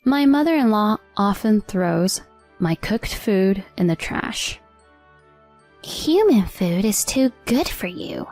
My mother-in-law often throws my cooked food in the trash. Human food is too good for you.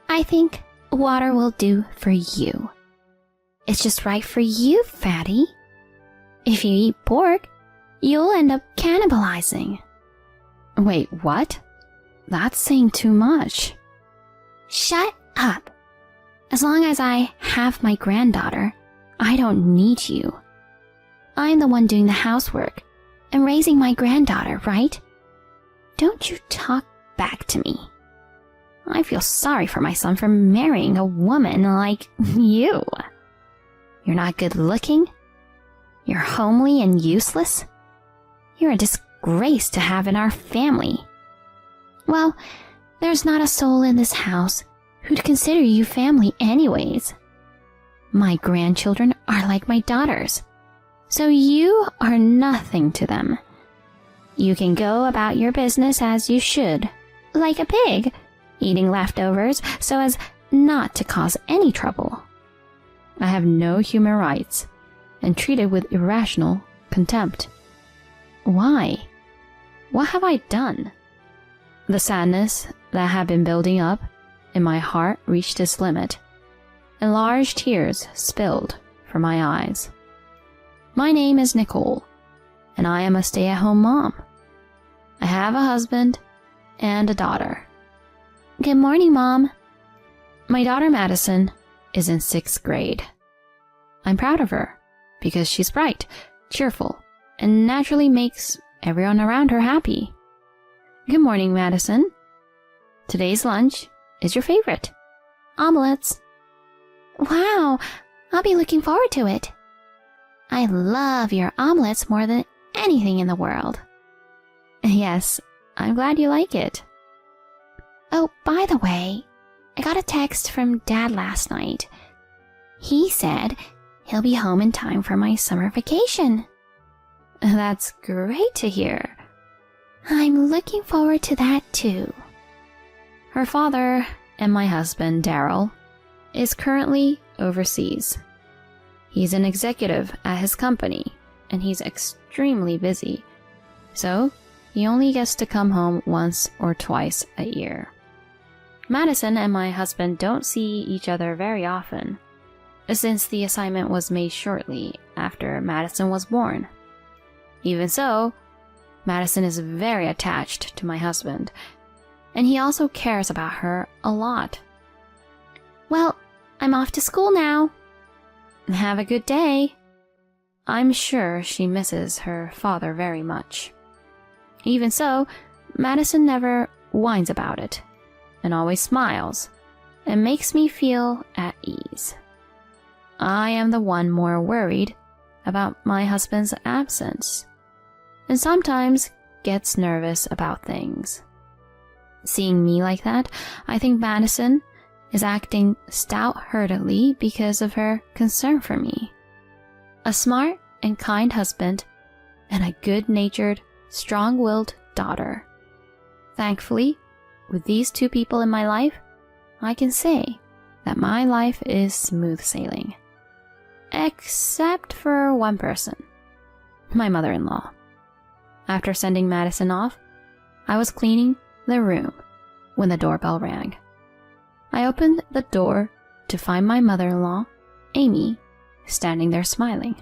I think water will do for you. It's just right for you, fatty. If you eat pork, you'll end up cannibalizing. Wait, what? That's saying too much. Shut up. As long as I have my granddaughter, I don't need you. I'm the one doing the housework and raising my granddaughter, right? Don't you talk back to me. I feel sorry for my son for marrying a woman like you. You're not good looking. You're homely and useless. You're a disgrace to have in our family. Well, there's not a soul in this house who'd consider you family anyways. My grandchildren are like my daughters, so you are nothing to them. You can go about your business as you should, like a pig, eating leftovers so as not to cause any trouble. I have no human rights and treated with irrational contempt. Why? What have I done? The sadness that had been building up in my heart reached its limit, and large tears spilled from my eyes. My name is Nicole, and I am a stay-at-home mom. I have a husband and a daughter. Good morning, Mom. My daughter Madison is in 6th grade. I'm proud of her because she's bright, cheerful, and naturally makes everyone around her happy. Good morning, Madison. Today's lunch is your favorite. Omelets. Wow, I'll be looking forward to it. I love your omelets more than anything in the world. Yes, I'm glad you like it. Oh, by the way, I got a text from Dad last night. He said he'll be home in time for my summer vacation. That's great to hear. I'm looking forward to that too. Her father and my husband, Daryl, is currently overseas. He's an executive at his company, and he's extremely busy, so he only gets to come home once or twice a year. Madison and my husband don't see each other very often, since the assignment was made shortly after Madison was born. Even so, Madison is very attached to my husband, and he also cares about her a lot. Well, I'm off to school now. Have a good day. I'm sure she misses her father very much. Even so, Madison never whines about it, and always smiles, and makes me feel at ease. I am the one more worried about my husband's absence, and sometimes gets nervous about things. Seeing me like that, I think Madison is acting stout-heartedly because of her concern for me. A smart and kind husband, and a good-natured, strong-willed daughter. Thankfully, with these two people in my life, I can say that my life is smooth sailing. Except for one person, my mother-in-law. After sending Madison off, I was cleaning the room when the doorbell rang. I opened the door to find my mother-in-law, Amy, standing there smiling.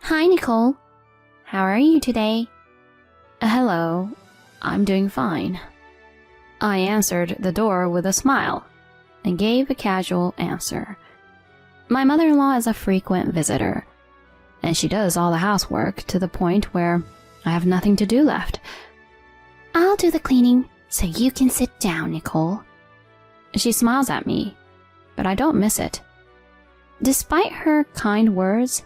Hi, Nicole. How are you today? Hello, I'm doing fine. I answered the door with a smile and gave a casual answer. My mother-in-law is a frequent visitor, and she does all the housework to the point where I have nothing to do left. I'll do the cleaning so you can sit down, Nicole. She smiles at me, but I don't miss it. Despite her kind words,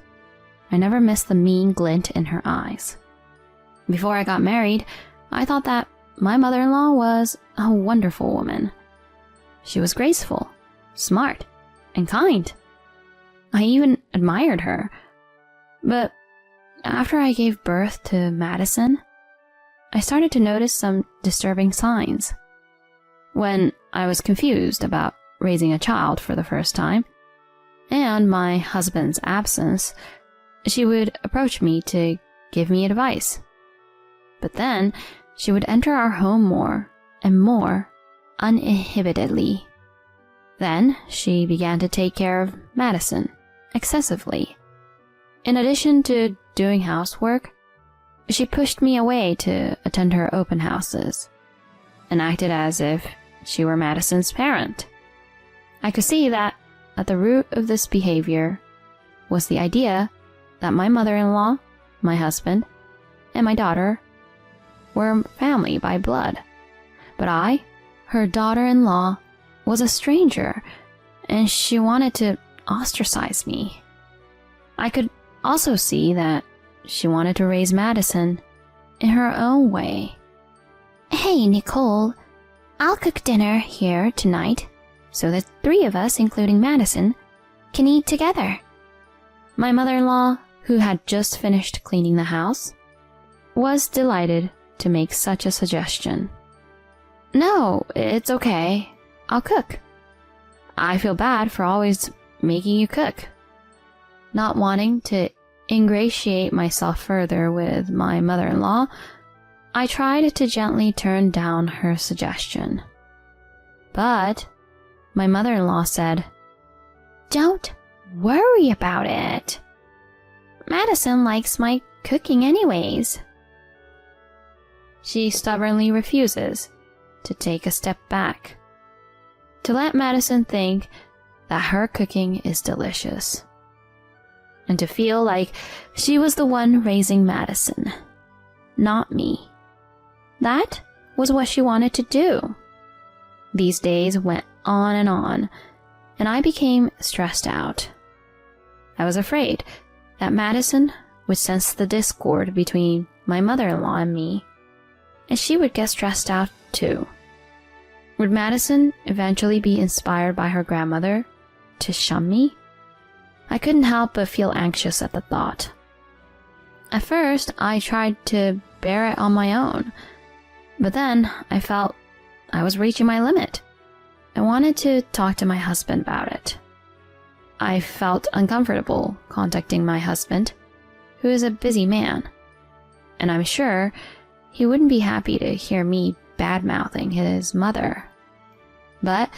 I never miss the mean glint in her eyes. Before I got married, I thought that my mother-in-law was a wonderful woman. She was graceful, smart, and kind. I even admired her. But after I gave birth to Madison, I started to notice some disturbing signs. When I was confused about raising a child for the first time, and my husband's absence, she would approach me to give me advice. But then she would enter our home more and more uninhibitedly. Then she began to take care of Madison excessively. In addition to doing housework, she pushed me away to attend her open houses and acted as if she were Madison's parent. I could see that at the root of this behavior was the idea that my mother-in-law, my husband, and my daughter were family by blood. But I, her daughter-in-law, was a stranger, and she wanted to ostracize me. I could also see that she wanted to raise Madison in her own way. Hey, Nicole, I'll cook dinner here tonight so the three of us, including Madison, can eat together. My mother-in-law, who had just finished cleaning the house, was delighted to make such a suggestion. No, it's okay. I'll cook. I feel bad for always making you cook. Not wanting to ingratiate myself further with my mother-in-law, I tried to gently turn down her suggestion. But my mother-in-law said, "Don't worry about it. Madison likes my cooking anyways." She stubbornly refuses to take a step back, to let Madison think that her cooking is delicious, and to feel like she was the one raising Madison, not me. That was what she wanted to do. These days went on, and I became stressed out. I was afraid that Madison would sense the discord between my mother-in-law and me, and she would get stressed out too. Would Madison eventually be inspired by her grandmother to shun me? I couldn't help but feel anxious at the thought. At first, I tried to bear it on my own, but then I felt I was reaching my limit. I wanted to talk to my husband about it. I felt uncomfortable contacting my husband, who is a busy man, and I'm sure he wouldn't be happy to hear me bad-mouthing his mother. But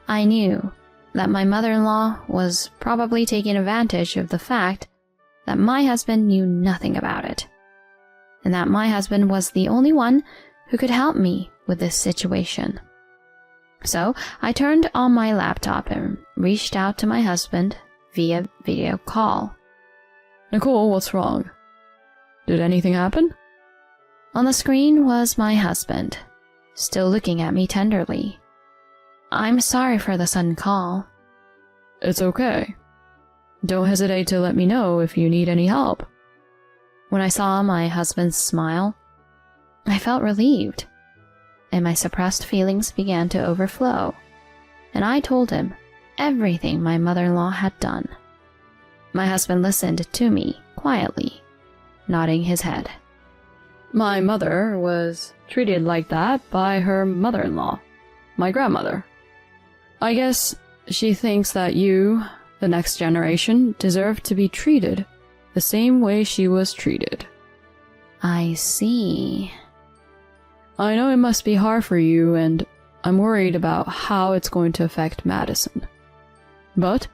I knew that my mother-in-law was probably taking advantage of the fact that my husband knew nothing about it, and that my husband was the only one who could help me with this situation. So I turned on my laptop and reached out to my husband via video call. "Nicole, what's wrong? Did anything happen?" On the screen was my husband, still looking at me tenderly. "I'm sorry for the sudden call." "It's okay. Don't hesitate to let me know if you need any help." When I saw my husband's smile, I felt relieved, and my suppressed feelings began to overflow, and I told him everything my mother-in-law had done. My husband listened to me quietly, nodding his head. "My mother was treated like that by her mother-in-law, my grandmother. I guess she thinks that you, the next generation, deserve to be treated the same way she was treated." "I see." "I know it must be hard for you, and I'm worried about how it's going to affect Madison. But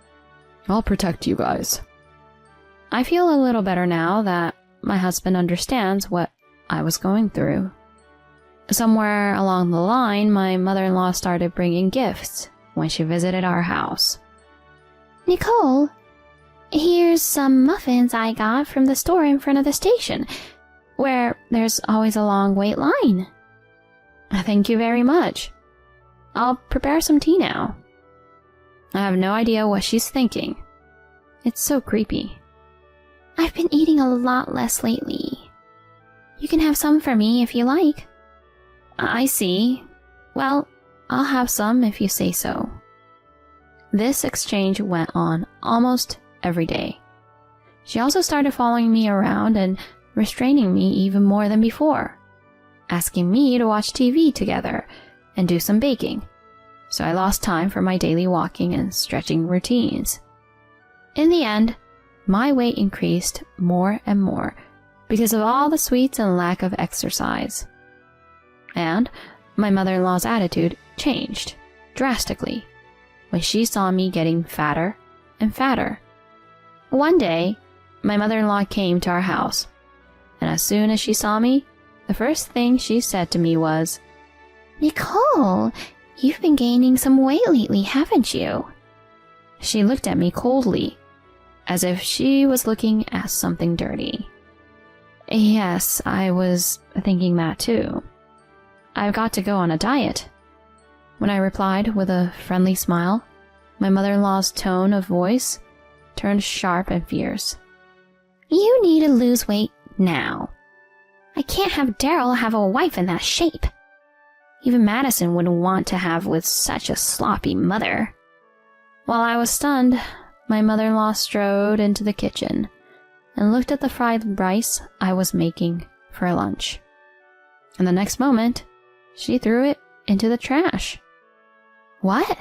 I'll protect you guys." I feel a little better now that my husband understands what I was going through. Somewhere along the line, my mother-in-law started bringing gifts when she visited our house. "Nicole, here's some muffins I got from the store in front of the station, where there's always a long wait line." "Thank you very much. I'll prepare some tea now." I have no idea what she's thinking. It's so creepy. "I've been eating a lot less lately. You can have some for me if you like." "I see. Well, I'll have some if you say so." This exchange went on almost every day. She also started following me around and restraining me even more than before, asking me to watch TV together and do some baking, so I lost time for my daily walking and stretching routines. In the end, my weight increased more and more because of all the sweets and lack of exercise. And my mother-in-law's attitude changed drastically when she saw me getting fatter and fatter. One day, my mother-in-law came to our house, and as soon as she saw me, the first thing she said to me was, "Nicole, you've been gaining some weight lately, haven't you?" She looked at me coldly, as if she was looking at something dirty. Yes, I was thinking that too. I've got to go on a diet. When I replied with a friendly smile, my mother-in-law's tone of voice turned sharp and fierce. "You need to lose weight now. I can't have Daryl have a wife in that shape. Even Madison wouldn't want to have with such a sloppy mother." While I was stunned, my mother-in-law strode into the kitchen and looked at the fried rice I was making for lunch. And the next moment, she threw it into the trash. What?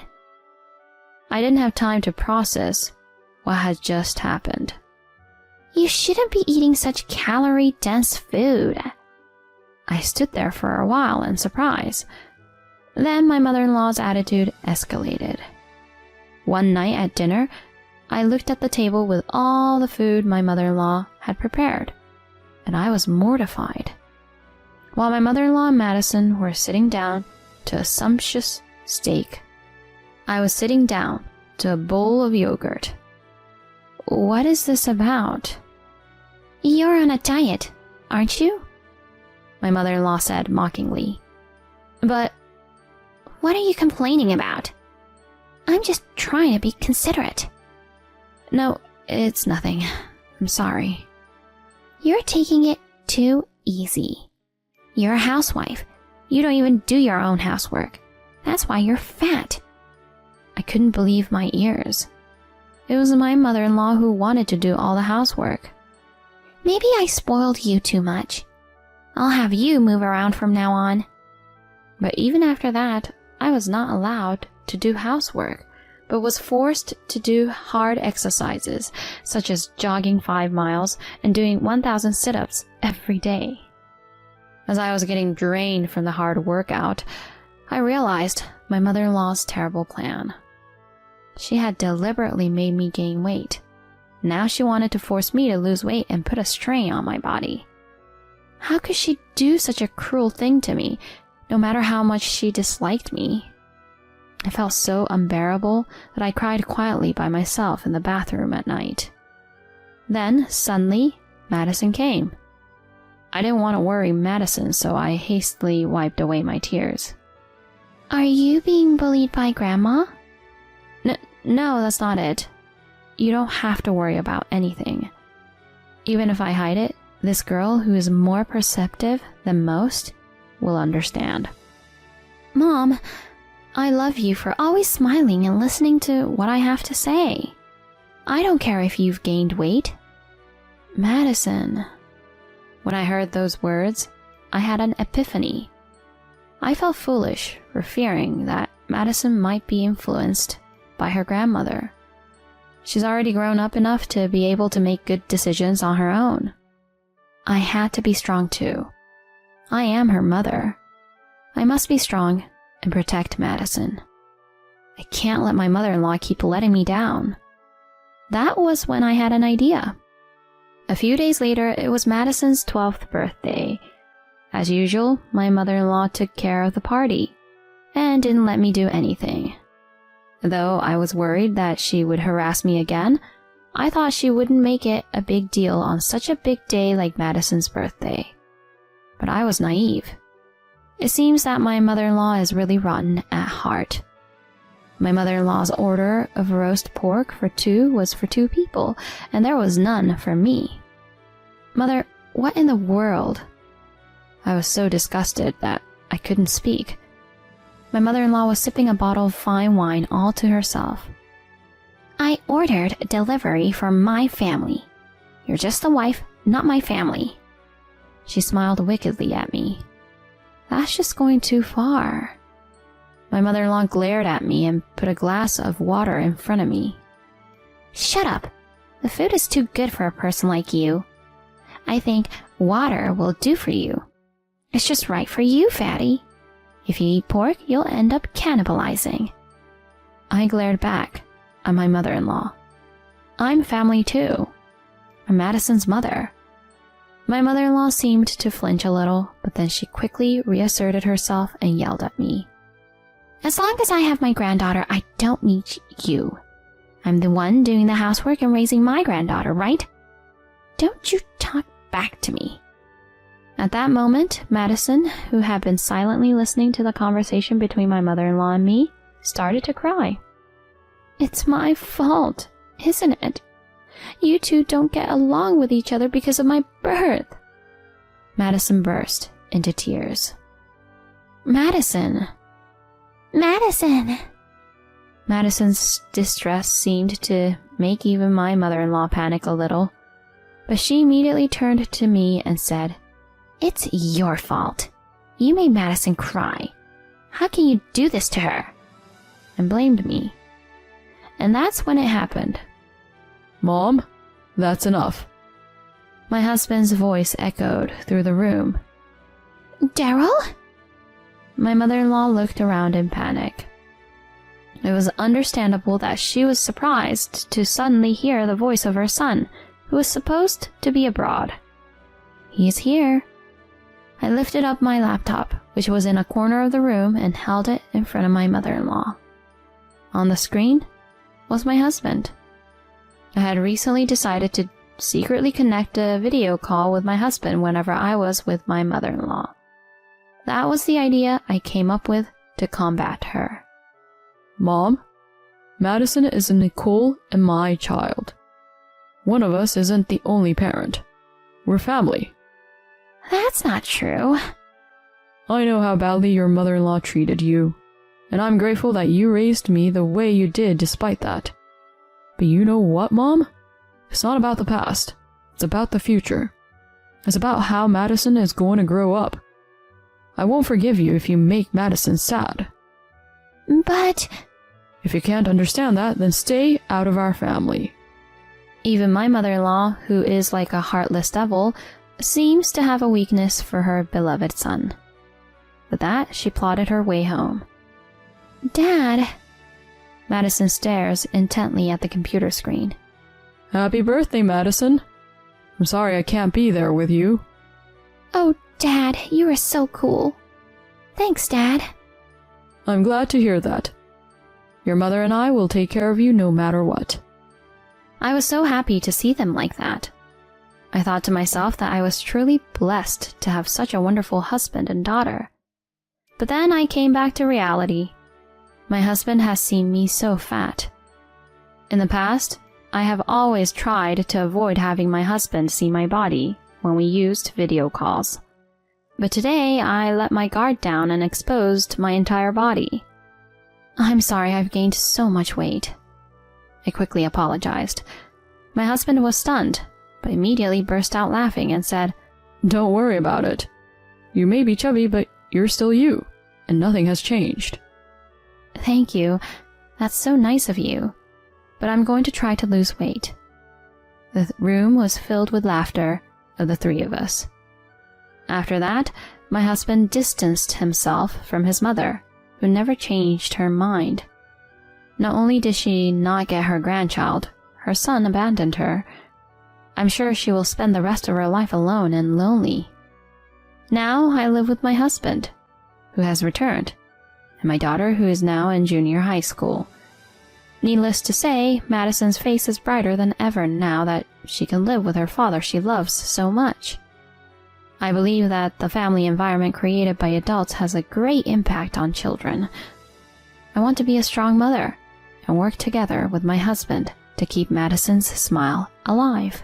I didn't have time to process what had just happened. You shouldn't be eating such calorie-dense food. I stood there for a while in surprise. Then my mother-in-law's attitude escalated. One night at dinner, I looked at the table with all the food my mother-in-law had prepared, and I was mortified. While my mother-in-law and Madison were sitting down to a sumptuous steak, I was sitting down to a bowl of yogurt. What is this about? You're on a diet, aren't you? My mother-in-law said mockingly. But what are you complaining about? I'm just trying to be considerate. No, it's nothing. I'm sorry. You're taking it too easy. You're a housewife. You don't even do your own housework. That's why you're fat. I couldn't believe my ears. It was my mother-in-law who wanted to do all the housework. Maybe I spoiled you too much. I'll have you move around from now on. But even after that, I was not allowed to do housework, but was forced to do hard exercises, such as jogging 5 miles and doing 1,000 sit-ups every day. As I was getting drained from the hard workout, I realized my mother-in-law's terrible plan. She had deliberately made me gain weight. Now she wanted to force me to lose weight and put a strain on my body. How could she do such a cruel thing to me, no matter how much she disliked me? I felt so unbearable that I cried quietly by myself in the bathroom at night. Then, suddenly, Madison came. I didn't want to worry Madison, so I hastily wiped away my tears. Are you being bullied by Grandma? No, that's not it. You don't have to worry about anything. Even if I hide it, this girl who is more perceptive than most will understand. Mom, I love you for always smiling and listening to what I have to say. I don't care if you've gained weight. Madison. When I heard those words, I had an epiphany. I felt foolish for fearing that Madison might be influenced by her grandmother. She's already grown up enough to be able to make good decisions on her own. I had to be strong too. I am her mother. I must be strong and protect Madison. I can't let my mother-in-law keep letting me down. That was when I had an idea. A few days later, it was Madison's 12th birthday. As usual, my mother-in-law took care of the party and didn't let me do anything. Though I was worried that she would harass me again, I thought she wouldn't make it a big deal on such a big day like Madison's birthday. But I was naive. It seems that my mother-in-law is really rotten at heart. My mother-in-law's order of roast pork for 2 was for 2 people, and there was none for me. Mother, what in the world? I was so disgusted that I couldn't speak. My mother-in-law was sipping a bottle of fine wine all to herself. I ordered delivery for my family. You're just the wife, not my family. She smiled wickedly at me. That's just going too far. My mother-in-law glared at me and put a glass of water in front of me. Shut up. The food is too good for a person like you. I think water will do for you. It's just right for you, fatty. If you eat pork, you'll end up cannibalizing. I glared back at my mother-in-law. I'm family too. I'm Madison's mother. My mother-in-law seemed to flinch a little, but then she quickly reasserted herself and yelled at me. As long as I have my granddaughter, I don't need you. I'm the one doing the housework and raising my granddaughter, right? Don't you talk back to me. At that moment, Madison, who had been silently listening to the conversation between my mother-in-law and me, started to cry. It's my fault, isn't it? You two don't get along with each other because of my birth. Madison burst into tears. Madison! Madison! Madison's distress seemed to make even my mother-in-law panic a little, but she immediately turned to me and said, It's your fault. You made Madison cry. How can you do this to her? And blamed me. And that's when it happened. Mom, that's enough. My husband's voice echoed through the room. Daryl? My mother-in-law looked around in panic. It was understandable that she was surprised to suddenly hear the voice of her son, who was supposed to be abroad. He's here. I lifted up my laptop, which was in a corner of the room, and held it in front of my mother-in-law. On the screen was my husband. I had recently decided to secretly connect a video call with my husband whenever I was with my mother-in-law. That was the idea I came up with to combat her. Mom, Madison is Nicole and my child. One of us isn't the only parent. We're family. That's not true. I know how badly your mother-in-law treated you, and I'm grateful that you raised me the way you did despite that. But you know what, Mom? It's not about the past. It's about the future. It's about how Madison is going to grow up. I won't forgive you if you make Madison sad. But... If you can't understand that, then stay out of our family. Even my mother-in-law, who is like a heartless devil, seems to have a weakness for her beloved son. With that, she plodded her way home. Dad... Madison stares intently at the computer screen. Happy birthday, Madison. I'm sorry I can't be there with you. Oh, Dad, you are so cool. Thanks, Dad. I'm glad to hear that. Your mother and I will take care of you no matter what. I was so happy to see them like that. I thought to myself that I was truly blessed to have such a wonderful husband and daughter. But then I came back to reality. My husband has seen me so fat. In the past, I have always tried to avoid having my husband see my body when we used video calls. But today, I let my guard down and exposed my entire body. I'm sorry I've gained so much weight. I quickly apologized. My husband was stunned, but immediately burst out laughing and said, Don't worry about it. You may be chubby, but you're still you, and nothing has changed. Thank you. That's so nice of you. But I'm going to try to lose weight. The room was filled with laughter of the three of us. After that, my husband distanced himself from his mother, who never changed her mind. Not only did she not get her grandchild, her son abandoned her. I'm sure she will spend the rest of her life alone and lonely. Now I live with my husband, who has returned, and my daughter, who is now in junior high school. Needless to say, Madison's face is brighter than ever now that she can live with her father she loves so much. I believe that the family environment created by adults has a great impact on children. I want to be a strong mother and work together with my husband to keep Madison's smile alive.